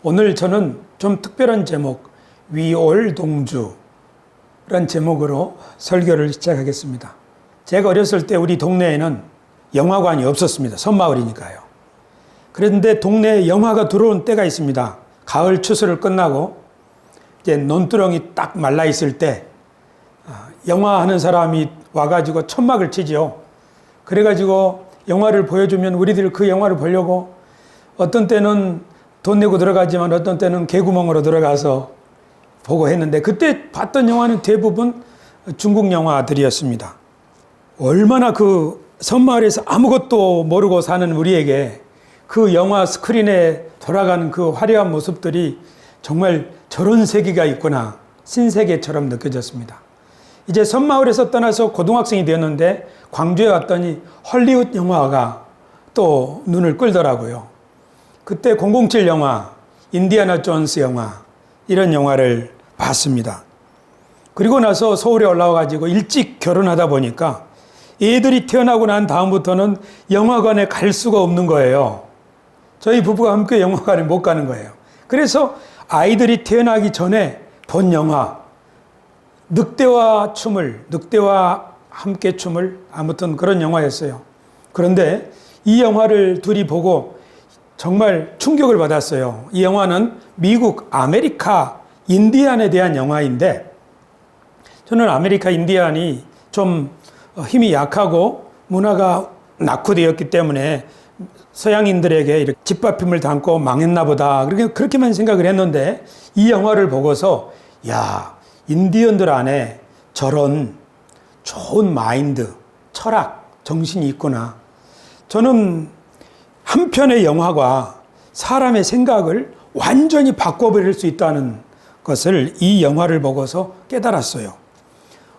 오늘 저는 좀 특별한 제목, 위올동주란 제목으로 설교를 시작하겠습니다. 제가 어렸을 때 우리 동네에는 영화관이 없었습니다. 섬마을이니까요. 그런데 동네에 영화가 들어온 때가 있습니다. 가을 추수를 끝나고 이제 논두렁이 딱 말라 있을 때 영화 하는 사람이 와가지고 천막을 치죠. 그래가지고 영화를 보여주면 우리들 그 영화를 보려고 어떤 때는 돈 내고 들어가지만 어떤 때는 개구멍으로 들어가서 보고 했는데, 그때 봤던 영화는 대부분 중국 영화들이었습니다. 얼마나 그 섬마을에서 아무것도 모르고 사는 우리에게 그 영화 스크린에 돌아가는 그 화려한 모습들이 정말 저런 세계가 있구나, 신세계처럼 느껴졌습니다. 이제 섬마을에서 떠나서 고등학생이 되었는데 광주에 왔더니 헐리우드 영화가 또 눈을 끌더라고요. 그때 007 영화, 인디아나 존스 영화, 이런 영화를 봤습니다. 그리고 나서 서울에 올라와가지고 일찍 결혼하다 보니까 애들이 태어나고 난 다음부터는 영화관에 갈 수가 없는 거예요. 저희 부부가 함께 영화관에 못 가는 거예요. 그래서 아이들이 태어나기 전에 본 영화, 늑대와 함께 춤을, 아무튼 그런 영화였어요. 그런데 이 영화를 둘이 보고 정말 충격을 받았어요. 이 영화는 미국 아메리카 인디안에 대한 영화인데, 저는 아메리카 인디안이 좀 힘이 약하고 문화가 낙후되었기 때문에 서양인들에게 이렇게 짓밟힘을 당고 망했나 보다, 그렇게만 생각을 했는데, 이 영화를 보고서 야, 인디언들 안에 저런 좋은 마인드, 철학, 정신이 있구나. 저는 한 편의 영화가 사람의 생각을 완전히 바꿔버릴 수 있다는 것을 이 영화를 보고서 깨달았어요.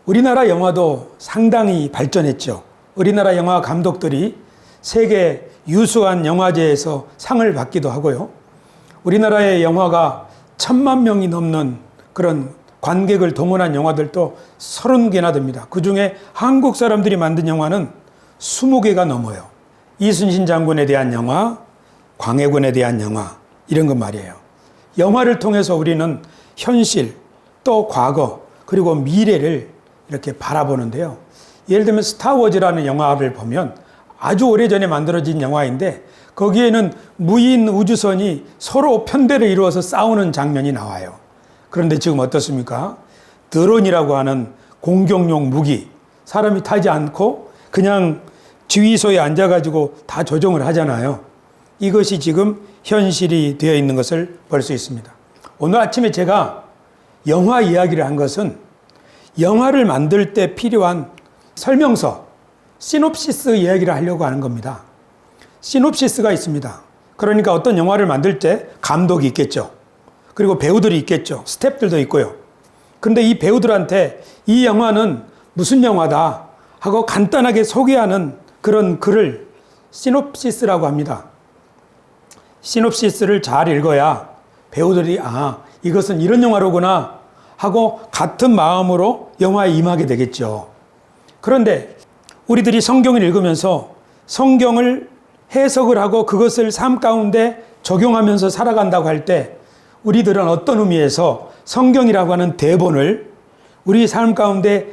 우리나라 영화도 상당히 발전했죠. 우리나라 영화 감독들이 세계 유수한 영화제에서 상을 받기도 하고요. 우리나라의 영화가 1000만 명이 넘는 그런 관객을 동원한 영화들도 30개나 됩니다. 그 중에 한국 사람들이 만든 영화는 20개가 넘어요. 이순신 장군에 대한 영화, 광해군에 대한 영화, 이런 것 말이에요. 영화를 통해서 우리는 현실, 또 과거, 그리고 미래를 이렇게 바라보는데요. 예를 들면 스타워즈라는 영화를 보면 아주 오래전에 만들어진 영화인데, 거기에는 무인 우주선이 서로 편대를 이루어서 싸우는 장면이 나와요. 그런데 지금 어떻습니까? 드론이라고 하는 공격용 무기, 사람이 타지 않고 그냥 지휘소에 앉아가지고 다 조종을 하잖아요. 이것이 지금 현실이 되어 있는 것을 볼 수 있습니다. 오늘 아침에 제가 영화 이야기를 한 것은 영화를 만들 때 필요한 설명서, 시놉시스 이야기를 하려고 하는 겁니다. 시놉시스가 있습니다. 그러니까 어떤 영화를 만들 때 감독이 있겠죠. 그리고 배우들이 있겠죠. 스태프들도 있고요. 그런데 이 배우들한테 이 영화는 무슨 영화다 하고 간단하게 소개하는 그런 글을 시놉시스라고 합니다. 시놉시스를 잘 읽어야 배우들이 이것은 이런 영화로구나 하고 같은 마음으로 영화에 임하게 되겠죠. 그런데 우리들이 성경을 읽으면서 성경을 해석을 하고 그것을 삶 가운데 적용하면서 살아간다고 할 때, 우리들은 어떤 의미에서 성경이라고 하는 대본을 우리 삶 가운데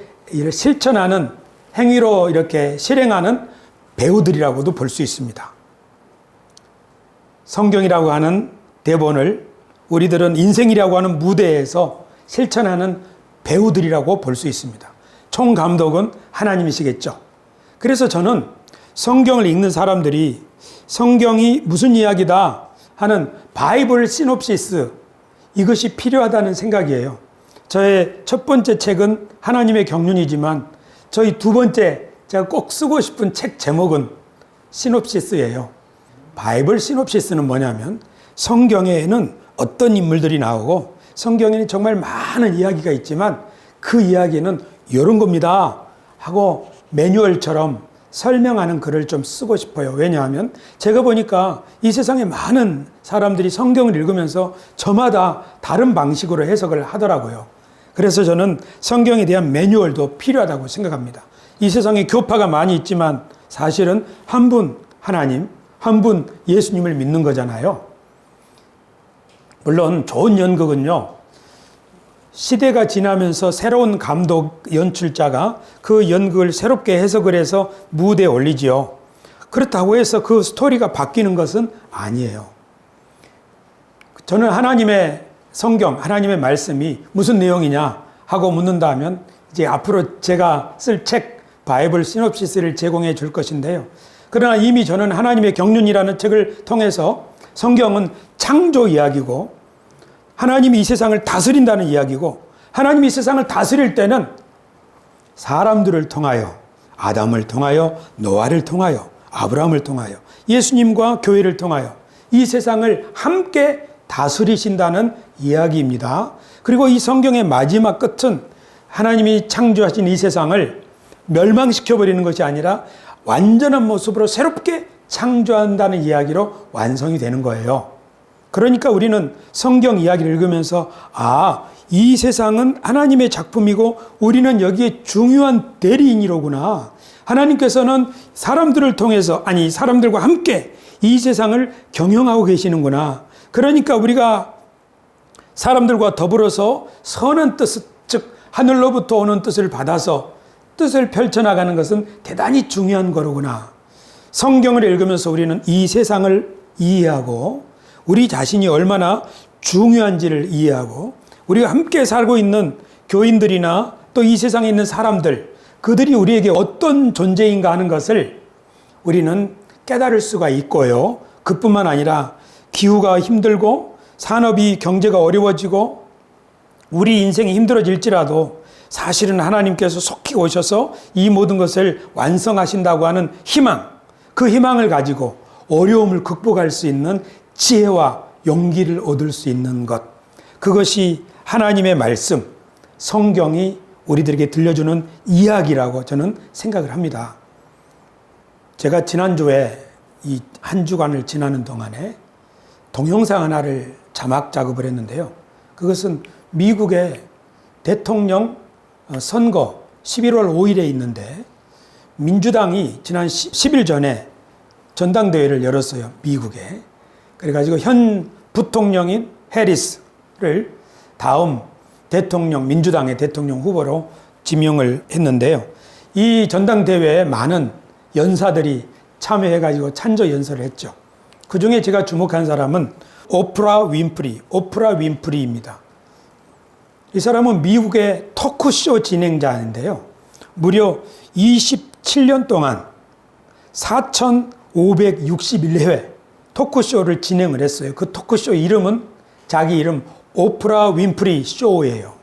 실천하는 행위로 이렇게 실행하는 배우들이라고도 볼 수 있습니다. 성경이라고 하는 대본을 우리들은 인생이라고 하는 무대에서 실천하는 배우들이라고 볼 수 있습니다. 총감독은 하나님이시겠죠. 그래서 저는 성경을 읽는 사람들이 성경이 무슨 이야기다 하는 바이블 시놉시스, 이것이 필요하다는 생각이에요. 저의 첫 번째 책은 하나님의 경륜이지만 저희 두 번째 제가 꼭 쓰고 싶은 책 제목은 시놉시스예요. 바이블 시놉시스는 뭐냐면 성경에는 어떤 인물들이 나오고 성경에는 정말 많은 이야기가 있지만 그 이야기는 이런 겁니다 하고 매뉴얼처럼 설명하는 글을 좀 쓰고 싶어요. 왜냐하면 제가 보니까 이 세상에 많은 사람들이 성경을 읽으면서 저마다 다른 방식으로 해석을 하더라고요. 그래서 저는 성경에 대한 매뉴얼도 필요하다고 생각합니다. 이 세상에 교파가 많이 있지만 사실은 한 분 하나님, 한 분 예수님을 믿는 거잖아요. 물론 좋은 연극은요, 시대가 지나면서 새로운 감독, 연출자가 그 연극을 새롭게 해석을 해서 무대에 올리지요. 그렇다고 해서 그 스토리가 바뀌는 것은 아니에요. 저는 하나님의 성경, 하나님의 말씀이 무슨 내용이냐 하고 묻는다면 이제 앞으로 제가 쓸 책, 바이블 시놉시스를 제공해 줄 것인데요. 그러나 이미 저는 하나님의 경륜이라는 책을 통해서 성경은 창조 이야기고 하나님이 이 세상을 다스린다는 이야기고 하나님이 이 세상을 다스릴 때는 사람들을 통하여 아담을 통하여 노아를 통하여 아브라함을 통하여 예수님과 교회를 통하여 이 세상을 함께 다스리신다는 이야기입니다. 그리고 이 성경의 마지막 끝은 하나님이 창조하신 이 세상을 멸망시켜버리는 것이 아니라 완전한 모습으로 새롭게 창조한다는 이야기로 완성이 되는 거예요. 그러니까 우리는 성경 이야기를 읽으면서 이 세상은 하나님의 작품이고 우리는 여기에 중요한 대리인이로구나. 하나님께서는 사람들을 통해서, 사람들과 함께 이 세상을 경영하고 계시는구나. 그러니까 우리가 사람들과 더불어서 선한 뜻, 즉 하늘로부터 오는 뜻을 받아서 뜻을 펼쳐나가는 것은 대단히 중요한 거로구나. 성경을 읽으면서 우리는 이 세상을 이해하고 우리 자신이 얼마나 중요한지를 이해하고 우리가 함께 살고 있는 교인들이나 또 이 세상에 있는 사람들, 그들이 우리에게 어떤 존재인가 하는 것을 우리는 깨달을 수가 있고요. 그뿐만 아니라 기후가 힘들고 산업이 경제가 어려워지고 우리 인생이 힘들어질지라도 사실은 하나님께서 속히 오셔서 이 모든 것을 완성하신다고 하는 희망, 그 희망을 가지고 어려움을 극복할 수 있는 지혜와 용기를 얻을 수 있는 것, 그것이 하나님의 말씀, 성경이 우리들에게 들려주는 이야기라고 저는 생각을 합니다. 제가 지난주에 이 한 주간을 지나는 동안에 동영상 하나를 자막 작업을 했는데요. 그것은 미국의 대통령 선거 11월 5일에 있는데 민주당이 지난 10일 전에 전당대회를 열었어요. 미국에. 그래가지고 현 부통령인 해리스를 다음 대통령, 민주당의 대통령 후보로 지명을 했는데요. 이 전당대회에 많은 연사들이 참여해가지고 찬조 연설을 했죠. 그 중에 제가 주목한 사람은 오프라 윈프리입니다. 이 사람은 미국의 토크쇼 진행자인데요. 무려 27년 동안 4,561회 토크쇼를 진행을 했어요. 그 토크쇼 이름은 자기 이름 오프라 윈프리 쇼예요.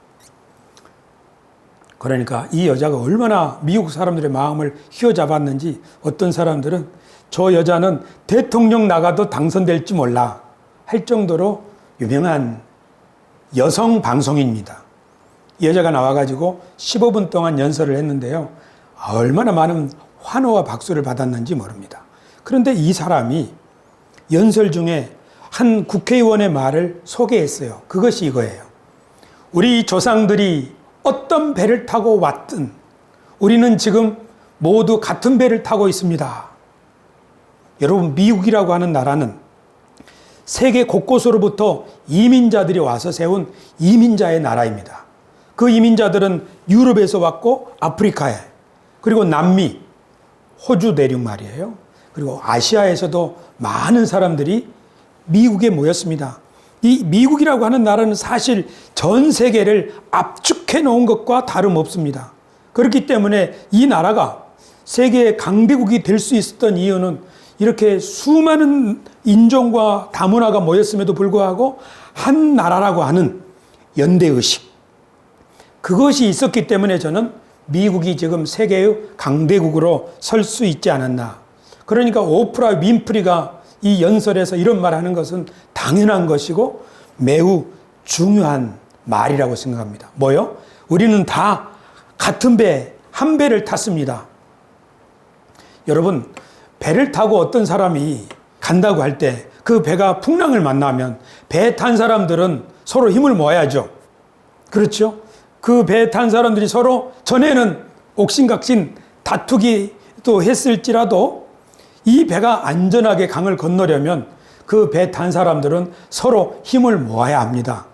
그러니까 이 여자가 얼마나 미국 사람들의 마음을 휘어잡았는지 어떤 사람들은 저 여자는 대통령 나가도 당선될지 몰라 할 정도로 유명한 여성 방송인입니다. 이 여자가 나와가지고 15분 동안 연설을 했는데요. 얼마나 많은 환호와 박수를 받았는지 모릅니다. 그런데 이 사람이 연설 중에 한 국회의원의 말을 소개했어요. 그것이 이거예요. 우리 조상들이 어떤 배를 타고 왔든 우리는 지금 모두 같은 배를 타고 있습니다. 여러분, 미국이라고 하는 나라는 세계 곳곳으로부터 이민자들이 와서 세운 이민자의 나라입니다. 그 이민자들은 유럽에서 왔고 아프리카에, 그리고 남미, 호주 대륙 말이에요. 그리고 아시아에서도 많은 사람들이 미국에 모였습니다. 이 미국이라고 하는 나라는 사실 전 세계를 압축해 놓은 것과 다름없습니다. 그렇기 때문에 이 나라가 세계의 강대국이 될 수 있었던 이유는 이렇게 수많은 인종과 다문화가 모였음에도 불구하고 한 나라라고 하는 연대의식, 그것이 있었기 때문에 저는 미국이 지금 세계의 강대국으로 설 수 있지 않았나. 그러니까 오프라 윈프리가 이 연설에서 이런 말하는 것은 당연한 것이고 매우 중요한 말이라고 생각합니다. 뭐요? 우리는 다 같은 배, 한 배를 탔습니다. 여러분, 배를 타고 어떤 사람이 간다고 할 때 그 배가 풍랑을 만나면 배 탄 사람들은 서로 힘을 모아야죠. 그렇죠? 그 배 탄 사람들이 서로 전에는 옥신각신 다투기도 했을지라도 이 배가 안전하게 강을 건너려면 그 배 탄 사람들은 서로 힘을 모아야 합니다.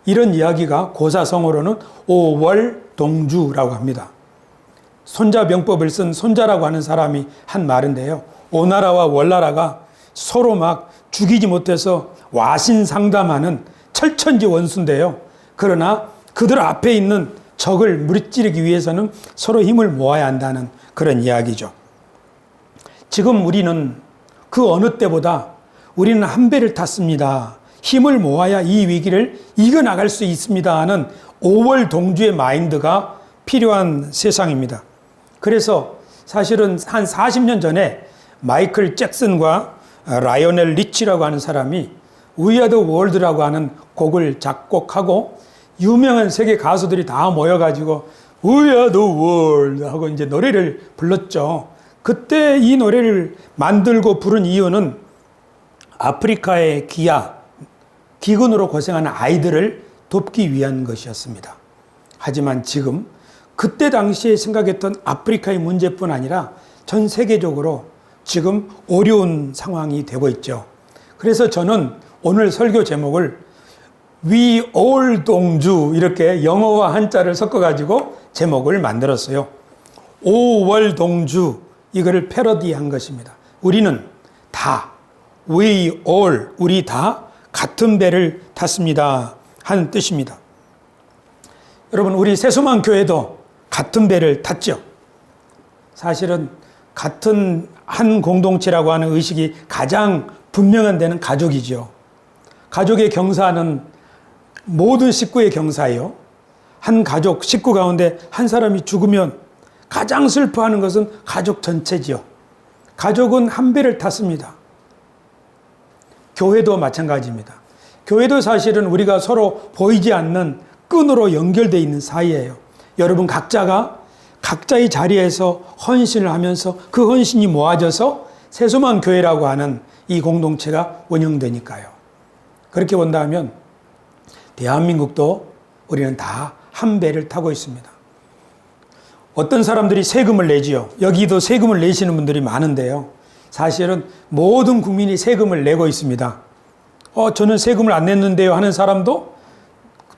이런 이야기가 고사성어로는 오월동주라고 합니다. 손자병법을 쓴 손자라고 하는 사람이 한 말인데요. 오나라와 월나라가 서로 막 죽이지 못해서 와신상담하는 철천지 원수인데요. 그러나 그들 앞에 있는 적을 무찌르기 위해서는 서로 힘을 모아야 한다는 그런 이야기죠. 지금 우리는 그 어느 때보다 우리는 한 배를 탔습니다. 힘을 모아야 이 위기를 이겨나갈 수 있습니다 하는 5월 동주의 마인드가 필요한 세상입니다. 그래서 사실은 한 40년 전에 마이클 잭슨과 라이오넬 리치라고 하는 사람이 We Are The World라고 하는 곡을 작곡하고 유명한 세계 가수들이 다 모여가지고 We Are The World 하고 이제 노래를 불렀죠. 그때 이 노래를 만들고 부른 이유는 아프리카의 기근으로 고생하는 아이들을 돕기 위한 것이었습니다. 하지만 지금 그때 당시에 생각했던 아프리카의 문제뿐 아니라 전 세계적으로 지금 어려운 상황이 되고 있죠. 그래서 저는 오늘 설교 제목을 We All 동주 이렇게 영어와 한자를 섞어가지고 제목을 만들었어요. 5월 동주 이거를 패러디한 것입니다. 우리는 다 We all 우리 다 같은 배를 탔습니다 하는 뜻입니다. 여러분 우리 새소망 교회도 같은 배를 탔죠. 사실은 같은 한 공동체라고 하는 의식이 가장 분명한 데는 가족이죠. 가족의 경사는 모든 식구의 경사예요. 한 가족 식구 가운데 한 사람이 죽으면 가장 슬퍼하는 것은 가족 전체지요. 가족은 한 배를 탔습니다. 교회도 마찬가지입니다. 교회도 사실은 우리가 서로 보이지 않는 끈으로 연결되어 있는 사이예요. 여러분 각자가 각자의 자리에서 헌신을 하면서 그 헌신이 모아져서 새소망 교회라고 하는 이 공동체가 운영되니까요. 그렇게 본다면 대한민국도 우리는 다 한 배를 타고 있습니다. 어떤 사람들이 세금을 내지요. 여기도 세금을 내시는 분들이 많은데요. 사실은 모든 국민이 세금을 내고 있습니다. 저는 세금을 안 냈는데요 하는 사람도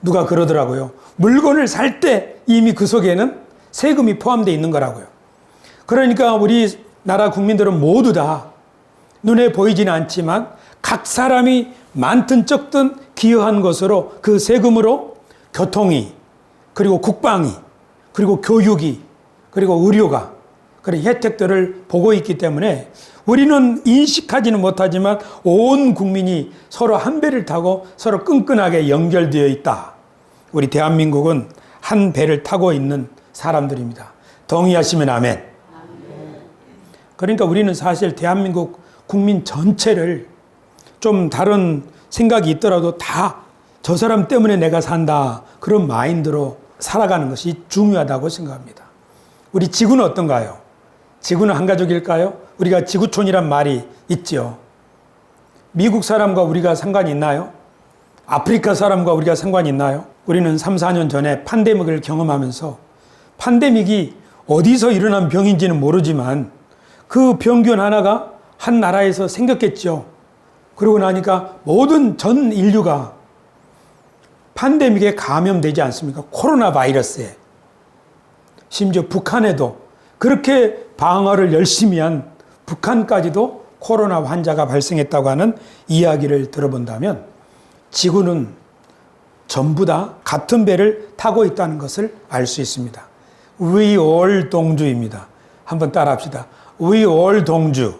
누가 그러더라고요. 물건을 살 때 이미 그 속에는 세금이 포함되어 있는 거라고요. 그러니까 우리나라 국민들은 모두 다 눈에 보이지는 않지만 각 사람이 많든 적든 기여한 것으로 그 세금으로 교통이 그리고 국방이 그리고 교육이 그리고 의료가 그런 혜택들을 보고 있기 때문에 우리는 인식하지는 못하지만 온 국민이 서로 한 배를 타고 서로 끈끈하게 연결되어 있다. 우리 대한민국은 한 배를 타고 있는 사람들입니다. 동의하시면 아멘. 그러니까 우리는 사실 대한민국 국민 전체를 좀 다른 생각이 있더라도 다 저 사람 때문에 내가 산다. 그런 마인드로 살아가는 것이 중요하다고 생각합니다. 우리 지구는 어떤가요? 지구는 한 가족일까요? 우리가 지구촌이란 말이 있죠. 미국 사람과 우리가 상관이 있나요? 아프리카 사람과 우리가 상관이 있나요? 우리는 3, 4년 전에 팬데믹을 경험하면서 팬데믹이 어디서 일어난 병인지는 모르지만 그 병균 하나가 한 나라에서 생겼겠죠. 그러고 나니까 모든 전 인류가 팬데믹에 감염되지 않습니까? 코로나 바이러스에. 심지어 북한에도 그렇게 방어를 열심히 한 북한까지도 코로나 환자가 발생했다고 하는 이야기를 들어본다면 지구는 전부 다 같은 배를 타고 있다는 것을 알 수 있습니다. We all 동주입니다. 한번 따라 합시다. We all 동주.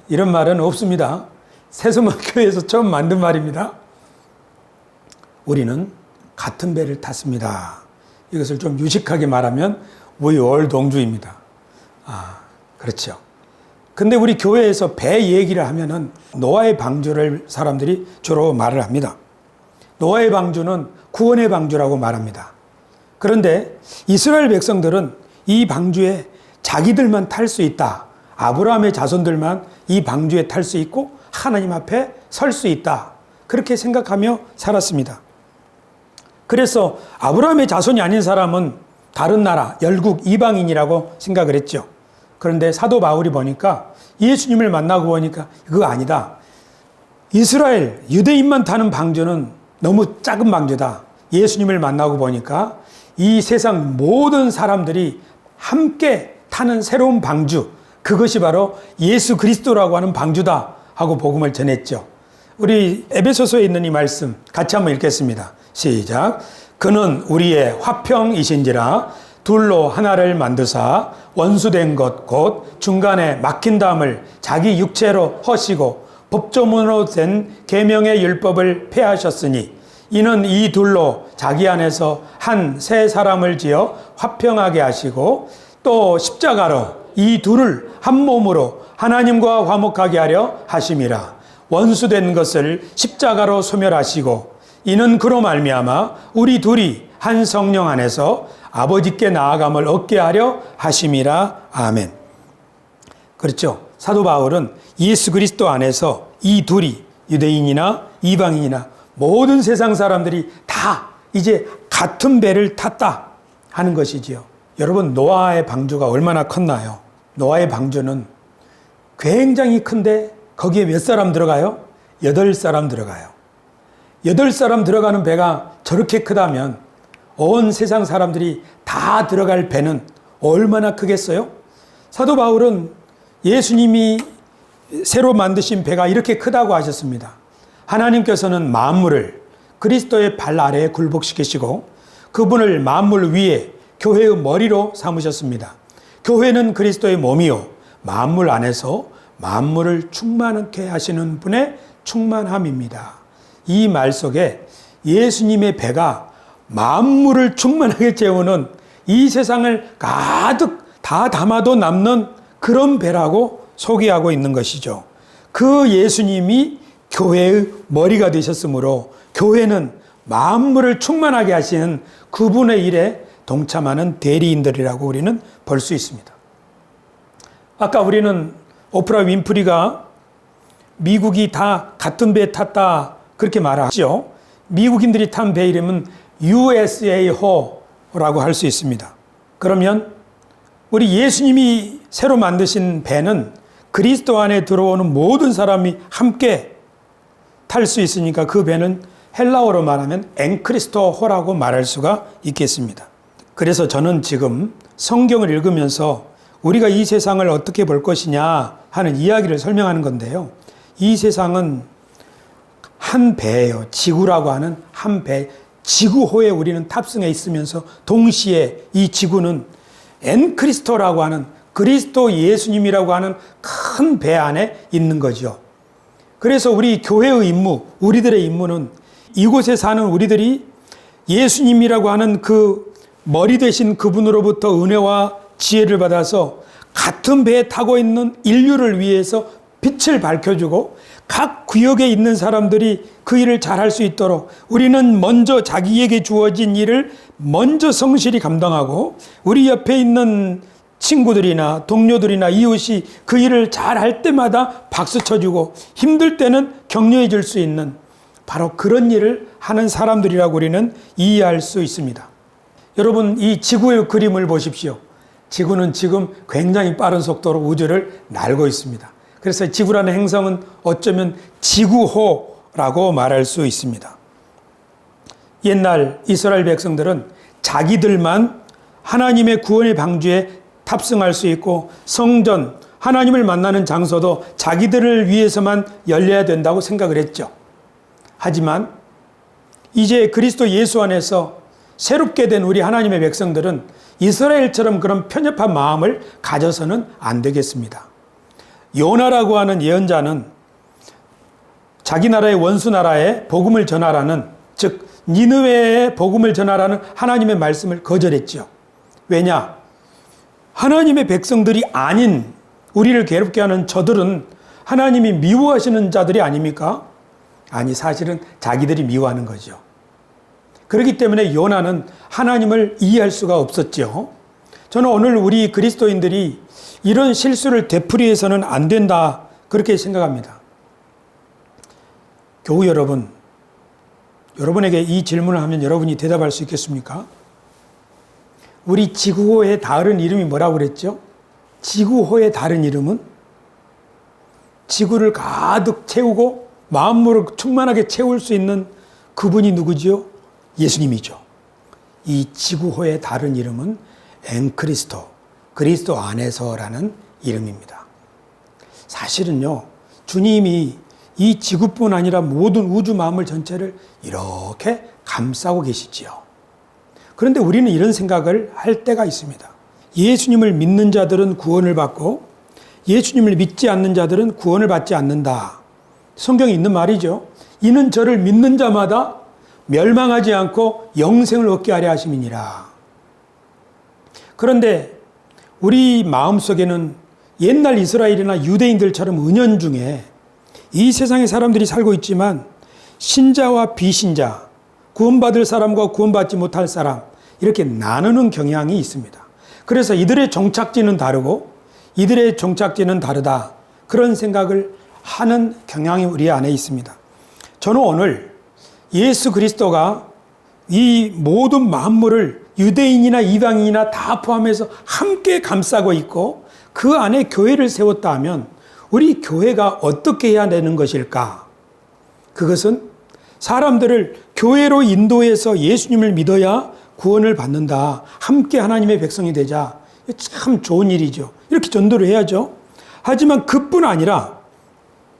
이런 말은 없습니다. 새소망 교회에서 처음 만든 말입니다. 우리는 같은 배를 탔습니다. 이것을 좀 유식하게 말하면 We all 동주입니다. 그렇죠. 근데 우리 교회에서 배 얘기를 하면은 노아의 방주를 사람들이 주로 말을 합니다. 노아의 방주는 구원의 방주라고 말합니다. 그런데 이스라엘 백성들은 이 방주에 자기들만 탈 수 있다. 아브라함의 자손들만 이 방주에 탈 수 있고 하나님 앞에 설 수 있다. 그렇게 생각하며 살았습니다. 그래서 아브라함의 자손이 아닌 사람은 다른 나라, 열국 이방인이라고 생각을 했죠. 그런데 사도 바울이 보니까 예수님을 만나고 보니까 그거 아니다. 이스라엘, 유대인만 타는 방주는 너무 작은 방주다. 예수님을 만나고 보니까 이 세상 모든 사람들이 함께 타는 새로운 방주, 그것이 바로 예수 그리스도라고 하는 방주다 하고 복음을 전했죠. 우리 에베소서에 있는 이 말씀 같이 한번 읽겠습니다. 시작. 그는 우리의 화평이신지라 둘로 하나를 만드사 원수된 것 곧 중간에 막힌 담을 자기 육체로 허시고 법조문으로 된 계명의 율법을 폐하셨으니 이는 이 둘로 자기 안에서 한 새 사람을 지어 화평하게 하시고 또 십자가로 이 둘을 한 몸으로 하나님과 화목하게 하려 하심이라. 원수된 것을 십자가로 소멸하시고 이는 그로 말미암아 우리 둘이 한 성령 안에서 아버지께 나아감을 얻게 하려 하심이라. 아멘. 그렇죠. 사도 바울은 예수 그리스도 안에서 이 둘이 유대인이나 이방인이나 모든 세상 사람들이 다 이제 같은 배를 탔다 하는 것이지요. 여러분, 노아의 방주가 얼마나 컸나요? 노아의 방주는 굉장히 큰데 거기에 몇 사람 들어가요? 8사람 들어가요. 8사람 들어가는 배가 저렇게 크다면 온 세상 사람들이 다 들어갈 배는 얼마나 크겠어요? 사도 바울은 예수님이 새로 만드신 배가 이렇게 크다고 하셨습니다. 하나님께서는 만물을 그리스도의 발 아래에 굴복시키시고 그분을 만물 위에 교회의 머리로 삼으셨습니다. 교회는 그리스도의 몸이요 만물 안에서 만물을 충만하게 하시는 분의 충만함입니다. 이 말 속에 예수님의 배가 만물을 충만하게 채우는 이 세상을 가득 다 담아도 남는 그런 배라고 소개하고 있는 것이죠. 그 예수님이 교회의 머리가 되셨으므로 교회는 만물을 충만하게 하시는 그분의 일에 동참하는 대리인들이라고 우리는 볼 수 있습니다. 아까 우리는 오프라 윈프리가 미국이 다 같은 배에 탔다 그렇게 말하죠. 미국인들이 탄 배 이름은 USA호라고 할 수 있습니다. 그러면 우리 예수님이 새로 만드신 배는 그리스도 안에 들어오는 모든 사람이 함께 탈 수 있으니까 그 배는 헬라어로 말하면 엔크리스토호라고 말할 수가 있겠습니다. 그래서 저는 지금 성경을 읽으면서 우리가 이 세상을 어떻게 볼 것이냐 하는 이야기를 설명하는 건데요. 이 세상은 한 배예요. 지구라고 하는 한 배. 지구호에 우리는 탑승해 있으면서 동시에 이 지구는 엔크리스토라고 하는 그리스도 예수님이라고 하는 큰 배 안에 있는 거죠. 그래서 우리 교회의 임무, 우리들의 임무는 이곳에 사는 우리들이 예수님이라고 하는 그 머리 되신 그분으로부터 은혜와 지혜를 받아서 같은 배에 타고 있는 인류를 위해서 빛을 밝혀주고 각 구역에 있는 사람들이 그 일을 잘할 수 있도록 우리는 먼저 자기에게 주어진 일을 먼저 성실히 감당하고 우리 옆에 있는 친구들이나 동료들이나 이웃이 그 일을 잘할 때마다 박수 쳐주고 힘들 때는 격려해 줄 수 있는 바로 그런 일을 하는 사람들이라고 우리는 이해할 수 있습니다. 여러분, 이 지구의 그림을 보십시오. 지구는 지금 굉장히 빠른 속도로 우주를 날고 있습니다. 그래서 지구라는 행성은 어쩌면 지구호라고 말할 수 있습니다. 옛날 이스라엘 백성들은 자기들만 하나님의 구원의 방주에 탑승할 수 있고 성전, 하나님을 만나는 장소도 자기들을 위해서만 열려야 된다고 생각을 했죠. 하지만 이제 그리스도 예수 안에서 새롭게 된 우리 하나님의 백성들은 이스라엘처럼 그런 편협한 마음을 가져서는 안 되겠습니다. 요나라고 하는 예언자는 자기 나라의 원수 나라에 복음을 전하라는, 즉 니느웨에 복음을 전하라는 하나님의 말씀을 거절했죠. 왜냐? 하나님의 백성들이 아닌 우리를 괴롭게 하는 저들은 하나님이 미워하시는 자들이 아닙니까? 아니, 사실은 자기들이 미워하는 거죠. 그렇기 때문에 요나는 하나님을 이해할 수가 없었죠. 저는 오늘 우리 그리스도인들이 이런 실수를 되풀이해서는 안 된다, 그렇게 생각합니다. 교우 여러분, 여러분에게 이 질문을 하면 여러분이 대답할 수 있겠습니까? 우리 지구호의 다른 이름이 뭐라고 그랬죠? 지구호의 다른 이름은 지구를 가득 채우고 마음으로 충만하게 채울 수 있는 그분이 누구지요? 예수님이죠. 이 지구호의 다른 이름은 엔크리스토, 그리스도 안에서라는 이름입니다. 사실은요, 주님이 이 지구뿐 아니라 모든 우주 만물 전체를 이렇게 감싸고 계시지요. 그런데 우리는 이런 생각을 할 때가 있습니다. 예수님을 믿는 자들은 구원을 받고 예수님을 믿지 않는 자들은 구원을 받지 않는다. 성경에 있는 말이죠. 이는 저를 믿는 자마다 멸망하지 않고 영생을 얻게 하려 하심이니라. 그런데 우리 마음속에는 옛날 이스라엘이나 유대인들처럼 은연중에 이 세상에 사람들이 살고 있지만 신자와 비신자, 구원받을 사람과 구원받지 못할 사람, 이렇게 나누는 경향이 있습니다. 그래서 이들의 종착지는 다르고 이들의 종착지는 다르다. 그런 생각을 하는 경향이 우리 안에 있습니다. 저는 오늘 예수 그리스도가 이 모든 만물을 유대인이나 이방인이나 다 포함해서 함께 감싸고 있고 그 안에 교회를 세웠다 하면 우리 교회가 어떻게 해야 되는 것일까? 그것은 사람들을 교회로 인도해서 예수님을 믿어야 구원을 받는다. 함께 하나님의 백성이 되자. 참 좋은 일이죠. 이렇게 전도를 해야죠. 하지만 그뿐 아니라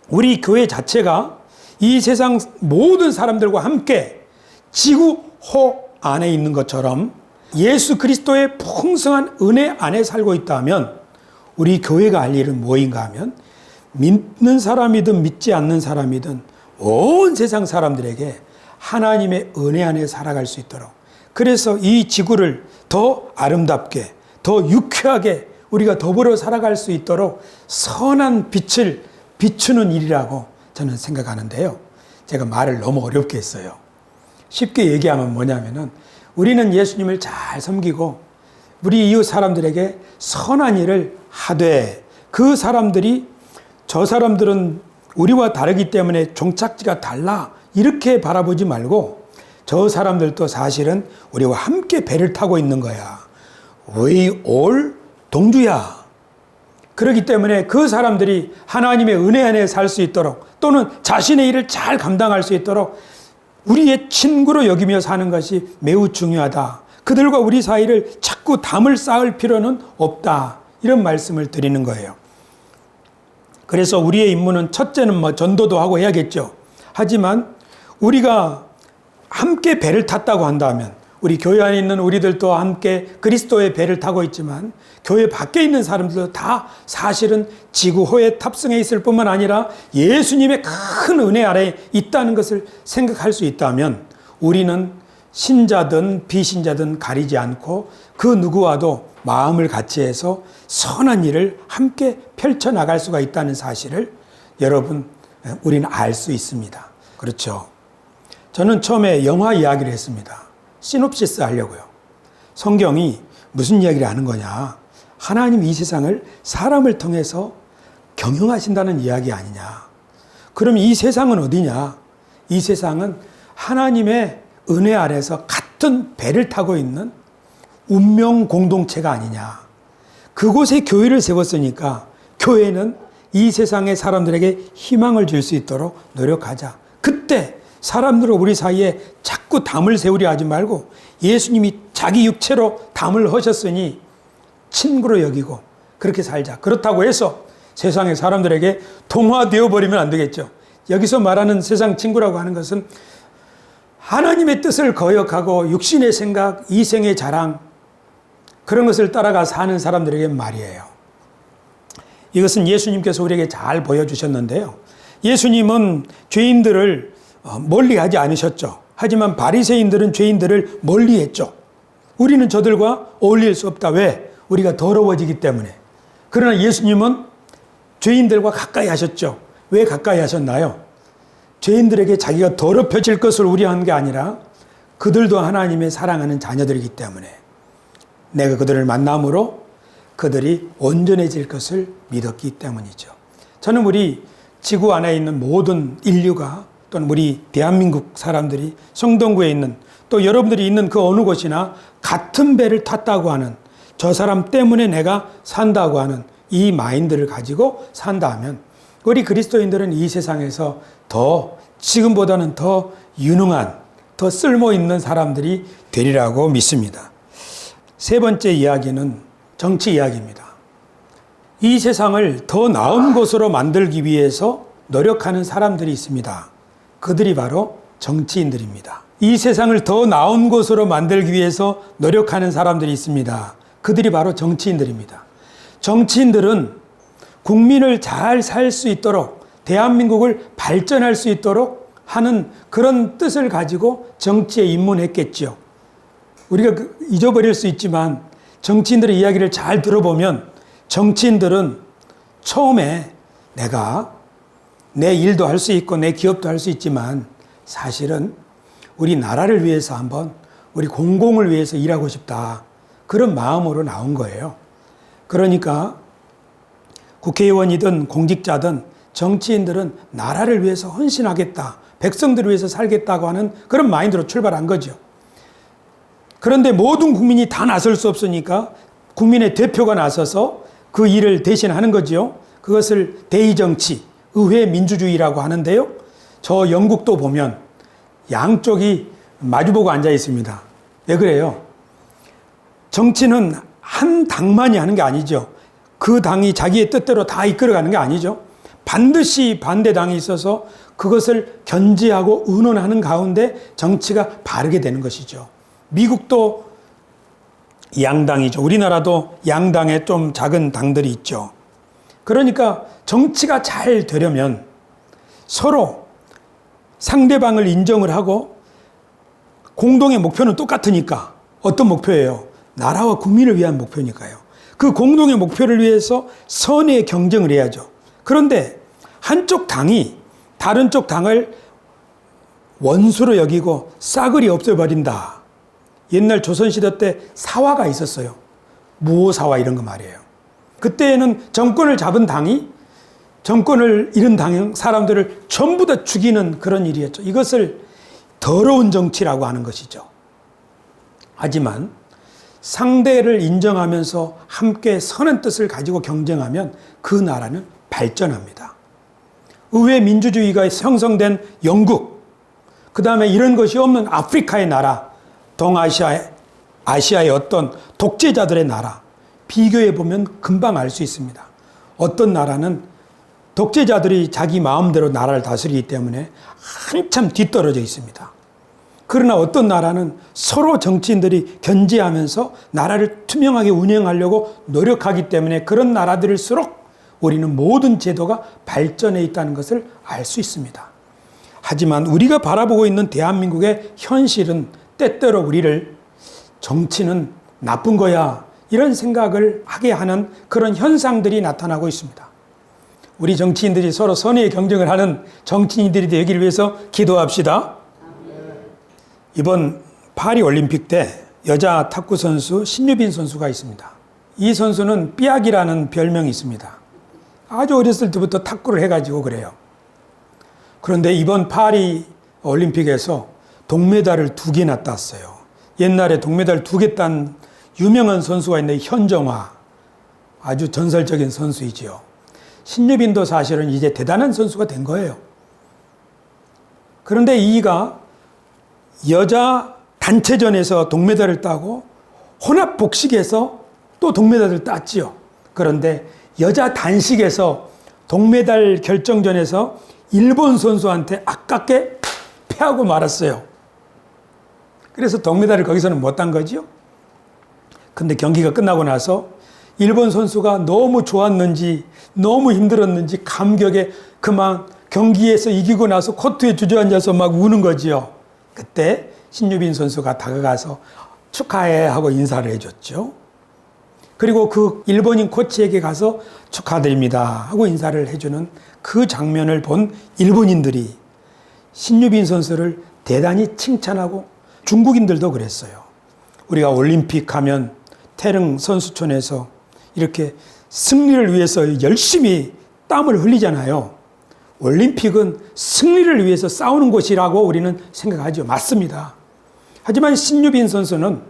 우리 교회 자체가 이 세상 모든 사람들과 함께 지구호 안에 있는 것처럼 예수 그리스도의 풍성한 은혜 안에 살고 있다면 우리 교회가 할 일은 뭐인가 하면 믿는 사람이든 믿지 않는 사람이든 온 세상 사람들에게 하나님의 은혜 안에 살아갈 수 있도록, 그래서 이 지구를 더 아름답게 더 유쾌하게 우리가 더불어 살아갈 수 있도록 선한 빛을 비추는 일이라고 저는 생각하는데요. 제가 말을 너무 어렵게 했어요. 쉽게 얘기하면 뭐냐면은 우리는 예수님을 잘 섬기고 우리 이웃 사람들에게 선한 일을 하되 그 사람들이 저 사람들은 우리와 다르기 때문에 종착지가 달라 이렇게 바라보지 말고 저 사람들도 사실은 우리와 함께 배를 타고 있는 거야. We all 동주야. 그렇기 때문에 그 사람들이 하나님의 은혜 안에 살 수 있도록 또는 자신의 일을 잘 감당할 수 있도록 우리의 친구로 여기며 사는 것이 매우 중요하다. 그들과 우리 사이를 자꾸 담을 쌓을 필요는 없다. 이런 말씀을 드리는 거예요. 그래서 우리의 임무는 첫째는 전도도 하고 해야겠죠. 하지만 우리가 함께 배를 탔다고 한다면 우리 교회 안에 있는 우리들도 함께 그리스도의 배를 타고 있지만 교회 밖에 있는 사람들도 다 사실은 지구호에 탑승해 있을 뿐만 아니라 예수님의 큰 은혜 아래에 있다는 것을 생각할 수 있다면 우리는 신자든 비신자든 가리지 않고 그 누구와도 마음을 같이 해서 선한 일을 함께 펼쳐나갈 수가 있다는 사실을 여러분 우리는 알 수 있습니다. 그렇죠. 저는 처음에 영화 이야기를 했습니다. 시놉시스 하려고요. 성경이 무슨 이야기를 하는 거냐. 하나님 이 세상을 사람을 통해서 경영하신다는 이야기 아니냐. 그럼 이 세상은 어디냐? 이 세상은 하나님의 은혜 아래서 같은 배를 타고 있는 운명 공동체가 아니냐. 그곳에 교회를 세웠으니까 교회는 이 세상의 사람들에게 희망을 줄 수 있도록 노력하자. 그때 사람들은 우리 사이에 자꾸 담을 세우려 하지 말고 예수님이 자기 육체로 담을 하셨으니 친구로 여기고 그렇게 살자. 그렇다고 해서 세상의 사람들에게 동화되어 버리면 안 되겠죠. 여기서 말하는 세상 친구라고 하는 것은 하나님의 뜻을 거역하고 육신의 생각, 이생의 자랑 그런 것을 따라가 사는 사람들에게 말이에요. 이것은 예수님께서 우리에게 잘 보여주셨는데요. 예수님은 죄인들을 멀리하지 않으셨죠. 하지만 바리새인들은 죄인들을 멀리했죠. 우리는 저들과 어울릴 수 없다. 왜? 우리가 더러워지기 때문에. 그러나 예수님은 죄인들과 가까이 하셨죠. 왜 가까이 하셨나요? 죄인들에게 자기가 더럽혀질 것을 우려한 게 아니라 그들도 하나님의 사랑하는 자녀들이기 때문에 내가 그들을 만남으로 그들이 온전해질 것을 믿었기 때문이죠. 저는 우리 지구 안에 있는 모든 인류가 또는 우리 대한민국 사람들이 성동구에 있는 또 여러분들이 있는 그 어느 곳이나 같은 배를 탔다고 하는 저 사람 때문에 내가 산다고 하는 이 마인드를 가지고 산다 하면 우리 그리스도인들은 이 세상에서 더 지금보다는 더 유능한, 더 쓸모있는 사람들이 되리라고 믿습니다. 세 번째 이야기는 정치 이야기입니다. 이 세상을 더 나은 곳으로 만들기 위해서 노력하는 사람들이 있습니다. 그들이 바로 정치인들입니다. 이 세상을 더 나은 곳으로 만들기 위해서 노력하는 사람들이 있습니다. 그들이 바로 정치인들입니다. 정치인들은 국민을 잘 살 수 있도록, 대한민국을 발전할 수 있도록 하는 그런 뜻을 가지고 정치에 입문했겠죠. 우리가 잊어버릴 수 있지만 정치인들의 이야기를 잘 들어보면 정치인들은 처음에 내가 내 일도 할 수 있고 내 기업도 할 수 있지만 사실은 우리 나라를 위해서 한번 우리 공공을 위해서 일하고 싶다. 그런 마음으로 나온 거예요. 그러니까 국회의원이든 공직자든 정치인들은 나라를 위해서 헌신하겠다. 백성들을 위해서 살겠다고 하는 그런 마인드로 출발한 거죠. 그런데 모든 국민이 다 나설 수 없으니까 국민의 대표가 나서서 그 일을 대신하는 거죠. 그것을 대의정치, 의회 민주주의라고 하는데요. 저 영국도 보면 양쪽이 마주보고 앉아 있습니다. 왜 그래요? 정치는 한 당만이 하는 게 아니죠. 그 당이 자기의 뜻대로 다 이끌어가는 게 아니죠. 반드시 반대당이 있어서 그것을 견제하고 의논하는 가운데 정치가 바르게 되는 것이죠. 미국도 양당이죠. 우리나라도 양당에 좀 작은 당들이 있죠. 그러니까 정치가 잘 되려면 서로 상대방을 인정을 하고 공동의 목표는 똑같으니까 어떤 목표예요? 나라와 국민을 위한 목표니까요. 그 공동의 목표를 위해서 선의의 경쟁을 해야죠. 그런데 한쪽 당이 다른 쪽 당을 원수로 여기고 싸그리 없애버린다. 옛날 조선시대 때 사화가 있었어요. 무오사화 이런 거 말이에요. 그때는 정권을 잡은 당이 정권을 잃은 당 사람들을 전부 다 죽이는 그런 일이었죠. 이것을 더러운 정치라고 하는 것이죠. 하지만 상대를 인정하면서 함께 선한 뜻을 가지고 경쟁하면 그 나라는 발전합니다. 의회 민주주의가 형성된 영국, 그 다음에 이런 것이 없는 아프리카의 나라, 아시아의 어떤 독재자들의 나라, 비교해 보면 금방 알 수 있습니다. 어떤 나라는 독재자들이 자기 마음대로 나라를 다스리기 때문에 한참 뒤떨어져 있습니다. 그러나 어떤 나라는 서로 정치인들이 견제하면서 나라를 투명하게 운영하려고 노력하기 때문에 그런 나라들일수록 우리는 모든 제도가 발전해 있다는 것을 알 수 있습니다. 하지만 우리가 바라보고 있는 대한민국의 현실은 때때로 우리를 정치는 나쁜 거야 이런 생각을 하게 하는 그런 현상들이 나타나고 있습니다. 우리 정치인들이 서로 선의의 경쟁을 하는 정치인들이 되기를 위해서 기도합시다. 이번 파리 올림픽 때 여자 탁구 선수 신유빈 선수가 있습니다. 이 선수는 삐약이라는 별명이 있습니다. 아주 어렸을 때부터 탁구를 해가지고 그래요. 그런데 이번 파리 올림픽에서 동메달을 2개나 땄어요. 옛날에 동메달 2개 딴 유명한 선수가 있는데 현정화, 아주 전설적인 선수이지요. 신유빈도 사실은 이제 대단한 선수가 된 거예요. 그런데 이가 여자 단체전에서 동메달을 따고 혼합 복식에서 또 동메달을 땄지요. 그런데 여자 단식에서 동메달 결정전에서 일본 선수한테 아깝게 패하고 말았어요. 그래서 동메달을 거기서는 못 딴 거지요. 근데 경기가 끝나고 나서 일본 선수가 너무 좋았는지 너무 힘들었는지 감격에 그만 경기에서 이기고 나서 코트에 주저앉아서 막 우는 거지요. 그때 신유빈 선수가 다가가서 축하해 하고 인사를 해줬죠. 그리고 그 일본인 코치에게 가서 축하드립니다 하고 인사를 해주는 그 장면을 본 일본인들이 신유빈 선수를 대단히 칭찬하고 중국인들도 그랬어요. 우리가 올림픽 하면 태릉 선수촌에서 이렇게 승리를 위해서 열심히 땀을 흘리잖아요. 올림픽은 승리를 위해서 싸우는 곳이라고 우리는 생각하죠. 맞습니다. 하지만 신유빈 선수는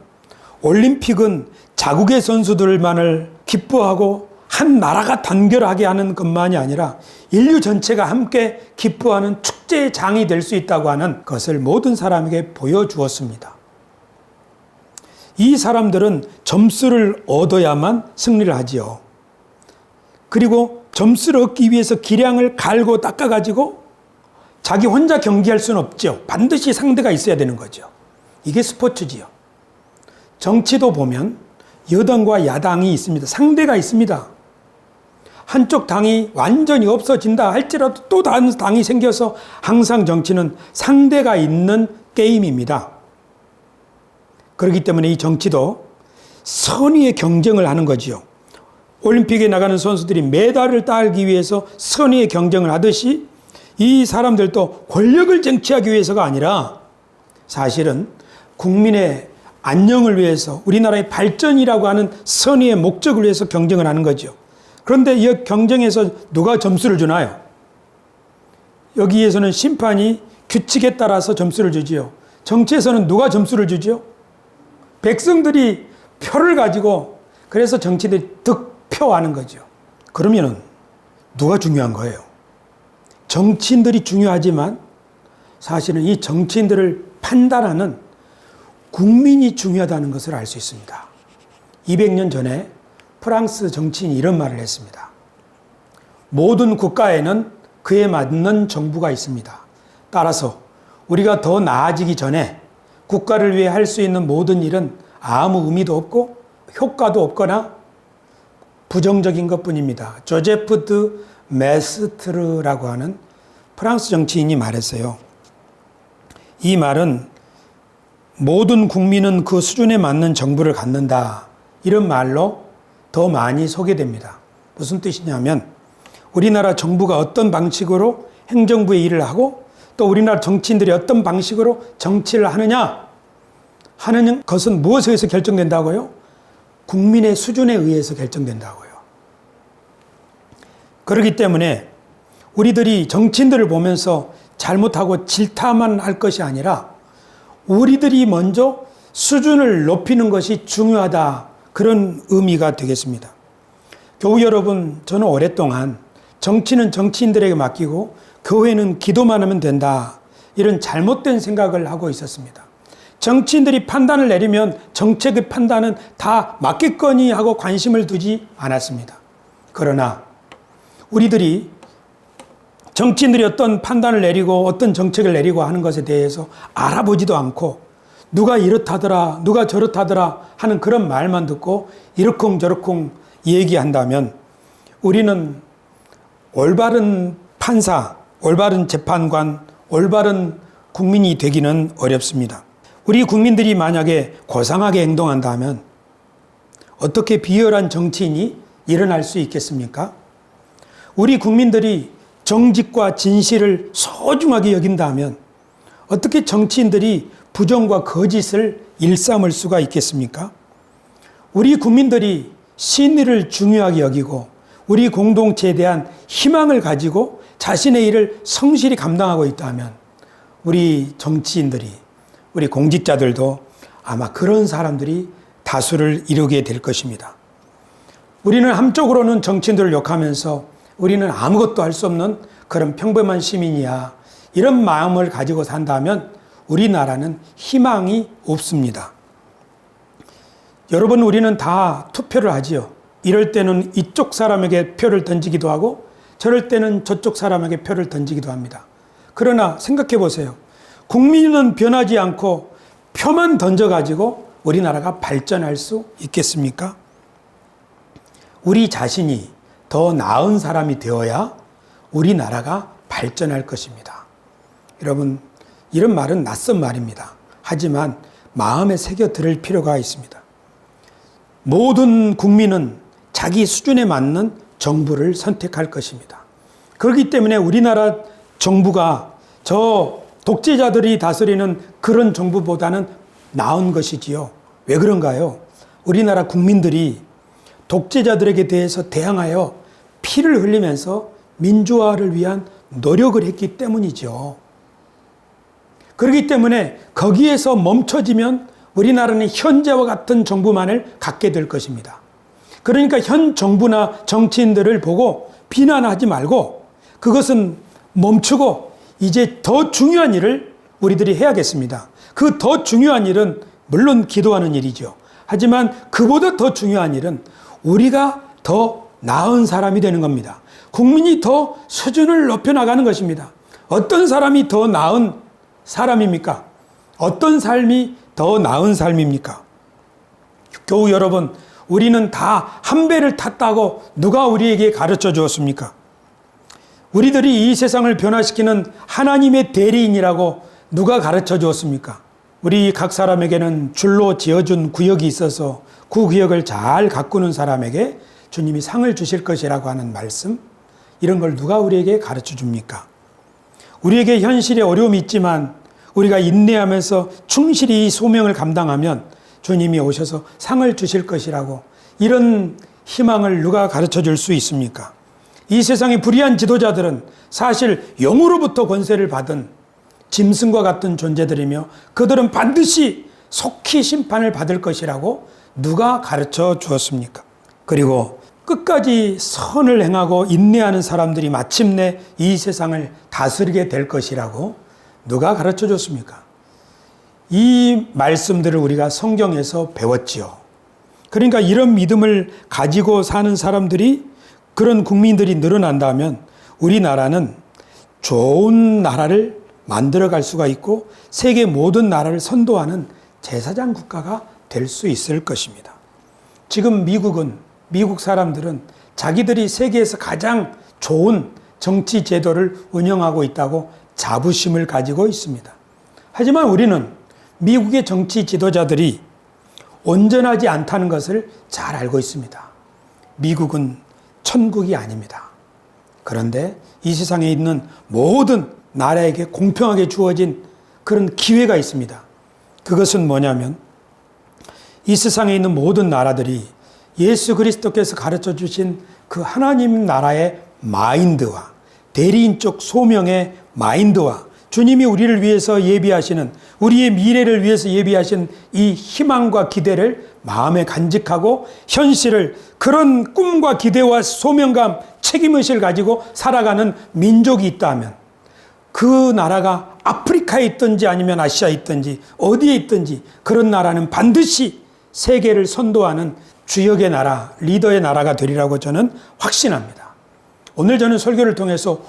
올림픽은 자국의 선수들만을 기뻐하고 한 나라가 단결하게 하는 것만이 아니라 인류 전체가 함께 기뻐하는 축제의 장이 될 수 있다고 하는 것을 모든 사람에게 보여주었습니다. 이 사람들은 점수를 얻어야만 승리를 하지요. 그리고 점수를 얻기 위해서 기량을 갈고 닦아가지고 자기 혼자 경기할 수는 없죠. 반드시 상대가 있어야 되는 거죠. 이게 스포츠지요. 정치도 보면 여당과 야당이 있습니다. 상대가 있습니다. 한쪽 당이 완전히 없어진다 할지라도 또 다른 당이 생겨서 항상 정치는 상대가 있는 게임입니다. 그렇기 때문에 이 정치도 선의의 경쟁을 하는 거지요. 올림픽에 나가는 선수들이 메달을 따기 위해서 선의의 경쟁을 하듯이 이 사람들도 권력을 쟁취하기 위해서가 아니라 사실은 국민의 안녕을 위해서 우리나라의 발전이라고 하는 선의의 목적을 위해서 경쟁을 하는 거죠. 그런데 이 경쟁에서 누가 점수를 주나요? 여기에서는 심판이 규칙에 따라서 점수를 주지요. 정치에서는 누가 점수를 주죠? 백성들이 표를 가지고 그래서 정치들이 득표하는 거죠. 그러면은 누가 중요한 거예요? 정치인들이 중요하지만 사실은 이 정치인들을 판단하는 국민이 중요하다는 것을 알 수 있습니다. 200년 전에 프랑스 정치인이 이런 말을 했습니다. 모든 국가에는 그에 맞는 정부가 있습니다. 따라서 우리가 더 나아지기 전에 국가를 위해 할 수 있는 모든 일은 아무 의미도 없고 효과도 없거나 부정적인 것뿐입니다. 조제프 드 메스트르라고 하는 프랑스 정치인이 말했어요. 이 말은 모든 국민은 그 수준에 맞는 정부를 갖는다. 이런 말로 더 많이 소개됩니다. 무슨 뜻이냐면 우리나라 정부가 어떤 방식으로 행정부의 일을 하고 또 우리나라 정치인들이 어떤 방식으로 정치를 하느냐 하는 것은 무엇에 의해서 결정된다고요? 국민의 수준에 의해서 결정된다고요. 그렇기 때문에 우리들이 정치인들을 보면서 잘못하고 질타만 할 것이 아니라 우리들이 먼저 수준을 높이는 것이 중요하다. 그런 의미가 되겠습니다. 교우 여러분, 저는 오랫동안 정치는 정치인들에게 맡기고 교회는 기도만 하면 된다. 이런 잘못된 생각을 하고 있었습니다. 정치인들이 판단을 내리면 정책의 판단은 다 맞겠거니 하고 관심을 두지 않았습니다. 그러나 우리들이 정치인들이 어떤 판단을 내리고 어떤 정책을 내리고 하는 것에 대해서 알아보지도 않고 누가 이렇다더라, 누가 저렇다더라 하는 그런 말만 듣고 이러쿵저러쿵 얘기한다면 우리는 올바른 판사, 올바른 재판관, 올바른 국민이 되기는 어렵습니다. 우리 국민들이 만약에 고상하게 행동한다면 어떻게 비열한 정치인이 일어날 수 있겠습니까? 우리 국민들이 정직과 진실을 소중하게 여긴다면 어떻게 정치인들이 부정과 거짓을 일삼을 수가 있겠습니까? 우리 국민들이 신의를 중요하게 여기고 우리 공동체에 대한 희망을 가지고 자신의 일을 성실히 감당하고 있다면 우리 정치인들이, 우리 공직자들도 아마 그런 사람들이 다수를 이루게 될 것입니다. 우리는 한쪽으로는 정치인들을 욕하면서 우리는 아무것도 할 수 없는 그런 평범한 시민이야. 이런 마음을 가지고 산다면 우리나라는 희망이 없습니다. 여러분, 우리는 다 투표를 하지요. 이럴 때는 이쪽 사람에게 표를 던지기도 하고 저럴 때는 저쪽 사람에게 표를 던지기도 합니다. 그러나 생각해 보세요. 국민은 변하지 않고 표만 던져가지고 우리나라가 발전할 수 있겠습니까? 우리 자신이 더 나은 사람이 되어야 우리나라가 발전할 것입니다. 여러분, 이런 말은 낯선 말입니다. 하지만 마음에 새겨 들을 필요가 있습니다. 모든 국민은 자기 수준에 맞는 정부를 선택할 것입니다. 그렇기 때문에 우리나라 정부가 저 독재자들이 다스리는 그런 정부보다는 나은 것이지요. 왜 그런가요? 우리나라 국민들이 독재자들에게 대해서 대항하여 피를 흘리면서 민주화를 위한 노력을 했기 때문이죠. 그렇기 때문에 거기에서 멈춰지면 우리나라는 현재와 같은 정부만을 갖게 될 것입니다. 그러니까 현 정부나 정치인들을 보고 비난하지 말고 그것은 멈추고 이제 더 중요한 일을 우리들이 해야겠습니다. 그 더 중요한 일은 물론 기도하는 일이죠. 하지만 그보다 더 중요한 일은 우리가 더 나은 사람이 되는 겁니다. 국민이 더 수준을 높여나가는 것입니다. 어떤 사람이 더 나은 사람입니까? 어떤 삶이 더 나은 삶입니까? 교우 여러분, 우리는 다 한 배를 탔다고 누가 우리에게 가르쳐 주었습니까? 우리들이 이 세상을 변화시키는 하나님의 대리인이라고 누가 가르쳐 주었습니까? 우리 각 사람에게는 줄로 지어준 구역이 있어서 그 구역을 잘 가꾸는 사람에게 주님이 상을 주실 것이라고 하는 말씀, 이런 걸 누가 우리에게 가르쳐 줍니까? 우리에게 현실에 어려움이 있지만 우리가 인내하면서 충실히 이 소명을 감당하면 주님이 오셔서 상을 주실 것이라고, 이런 희망을 누가 가르쳐 줄 수 있습니까? 이 세상의 불의한 지도자들은 사실 영으로부터 권세를 받은 짐승과 같은 존재들이며 그들은 반드시 속히 심판을 받을 것이라고 누가 가르쳐 주었습니까? 그리고 끝까지 선을 행하고 인내하는 사람들이 마침내 이 세상을 다스리게 될 것이라고 누가 가르쳐 줬습니까? 이 말씀들을 우리가 성경에서 배웠지요. 그러니까 이런 믿음을 가지고 사는 사람들이, 그런 국민들이 늘어난다면 우리나라는 좋은 나라를 만들어갈 수가 있고 세계 모든 나라를 선도하는 제사장 국가가 될 수 있을 것입니다. 지금 미국 사람들은 자기들이 세계에서 가장 좋은 정치 제도를 운영하고 있다고 자부심을 가지고 있습니다. 하지만 우리는 미국의 정치 지도자들이 온전하지 않다는 것을 잘 알고 있습니다. 미국은 천국이 아닙니다. 그런데 이 세상에 있는 모든 나라에게 공평하게 주어진 그런 기회가 있습니다. 그것은 뭐냐면 이 세상에 있는 모든 나라들이 예수 그리스도께서 가르쳐 주신 그 하나님 나라의 마인드와 대리인적 소명의 마인드와 주님이 우리를 위해서 예비하시는, 우리의 미래를 위해서 예비하신 이 희망과 기대를 마음에 간직하고 현실을, 그런 꿈과 기대와 소명감, 책임의식을 가지고 살아가는 민족이 있다면 그 나라가 아프리카에 있든지 아니면 아시아에 있든지 어디에 있든지 그런 나라는 반드시 세계를 선도하는 주역의 나라, 리더의 나라가 되리라고 저는 확신합니다. 오늘 저는 설교를 통해서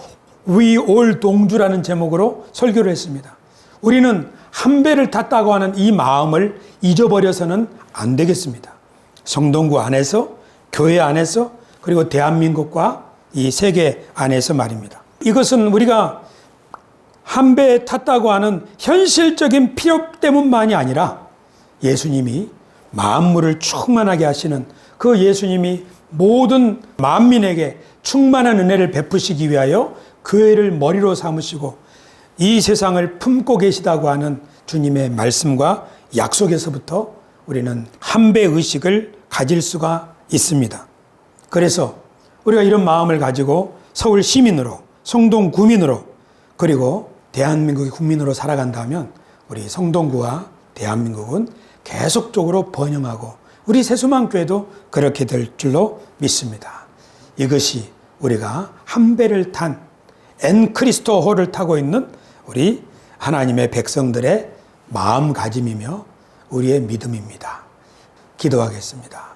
We all 동주라는 제목으로 설교를 했습니다. 우리는 한 배를 탔다고 하는 이 마음을 잊어버려서는 안 되겠습니다. 성동구 안에서, 교회 안에서, 그리고 대한민국과 이 세계 안에서 말입니다. 이것은 우리가 한 배에 탔다고 하는 현실적인 필요 때문만이 아니라 예수님이 만물을 충만하게 하시는 그 예수님이 모든 만민에게 충만한 은혜를 베푸시기 위하여 교회를 머리로 삼으시고 이 세상을 품고 계시다고 하는 주님의 말씀과 약속에서부터 우리는 한 배 의식을 가질 수가 있습니다. 그래서 우리가 이런 마음을 가지고 서울 시민으로, 성동 구민으로, 그리고 대한민국의 국민으로 살아간다면 우리 성동구와 대한민국은 계속적으로 번영하고 우리 세수만교회도 그렇게 될 줄로 믿습니다. 이것이 우리가 한 배를 탄 엔크리스토호를 타고 있는 우리 하나님의 백성들의 마음가짐이며 우리의 믿음입니다. 기도하겠습니다.